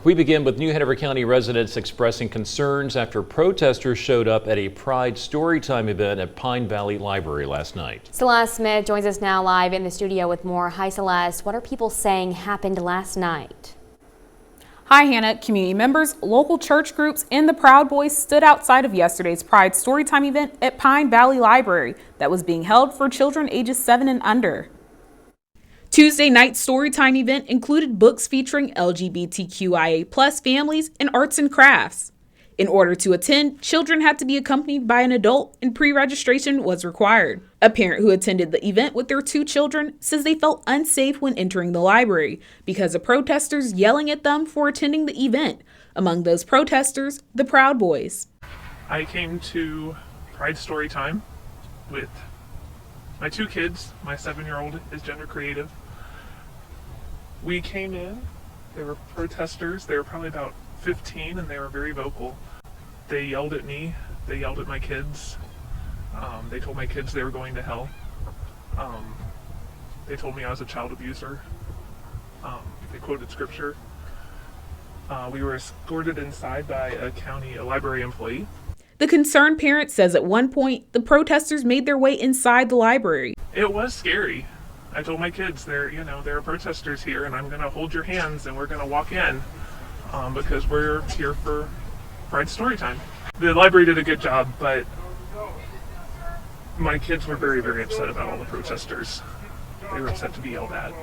We begin with New Hanover County residents expressing concerns after protesters showed up at a Pride Storytime event at Pine Valley Library last night. Celeste Smith joins us now live in the studio with more. Hi Celeste, what are people saying happened last night? Hi Hannah, community members, local church groups, and the Proud Boys stood outside of yesterday's Pride Storytime event at Pine Valley Library that was being held for children ages 7 and under. Tuesday night's Storytime event included books featuring LGBTQIA+ families and arts and crafts. In order to attend, children had to be accompanied by an adult and pre-registration was required. A parent who attended the event with their 2 children says they felt unsafe when entering the library because of protesters yelling at them for attending the event. Among those protesters, the Proud Boys. I came to Pride Storytime with my 2 kids. My 7-year-old is gender creative. We came in, there were protesters, they were probably about 15 and they were very vocal. They yelled at me, they yelled at my kids. They told my kids they were going to hell. They told me I was a child abuser. They quoted scripture. We were escorted inside by a library employee. The concerned parent says at one point the protesters made their way inside the library. It was scary. I told my kids, there are protesters here and I'm going to hold your hands and we're going to walk in because we're here for Pride Storytime. The library did a good job, but my kids were very, very upset about all the protesters. They were upset to be yelled at.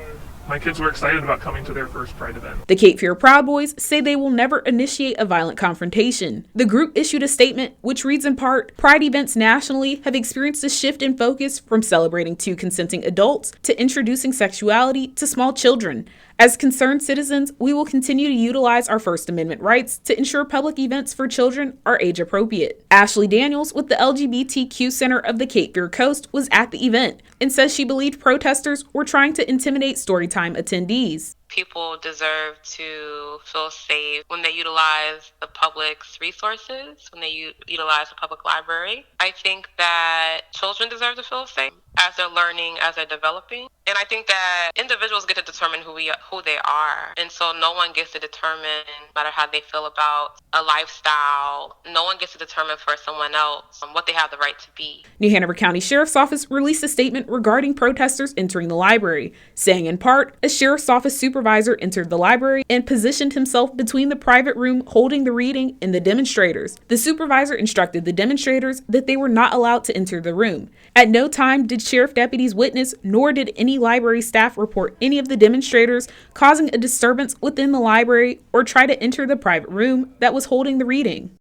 My kids were excited about coming to their first Pride event. The Cape Fear Proud Boys say they will never initiate a violent confrontation. The group issued a statement which reads in part, Pride events nationally have experienced a shift in focus from celebrating 2 consenting adults to introducing sexuality to small children. As concerned citizens, we will continue to utilize our First Amendment rights to ensure public events for children are age appropriate. Ashley Daniels with the LGBTQ Center of the Cape Fear Coast was at the event and says she believed protesters were trying to intimidate Storytime attendees. People deserve to feel safe when they utilize the public's resources, when they utilize the public library. I think that children deserve to feel safe as they're learning, as they're developing. And I think that individuals get to determine who they are. And so no one gets to determine, no matter how they feel about a lifestyle, no one gets to determine for someone else what they have the right to be. New Hanover County Sheriff's Office released a statement regarding protesters entering the library, saying in part, a Sheriff's Office supervisor entered the library and positioned himself between the private room holding the reading and the demonstrators. The supervisor instructed the demonstrators that they were not allowed to enter the room. At no time did sheriff deputies witness, nor did any library staff report any of the demonstrators causing a disturbance within the library or try to enter the private room that was holding the reading.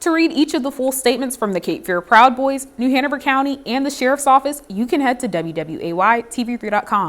To read each of the full statements from the Cape Fear Proud Boys, New Hanover County, and the Sheriff's Office, you can head to wway.tv3.com.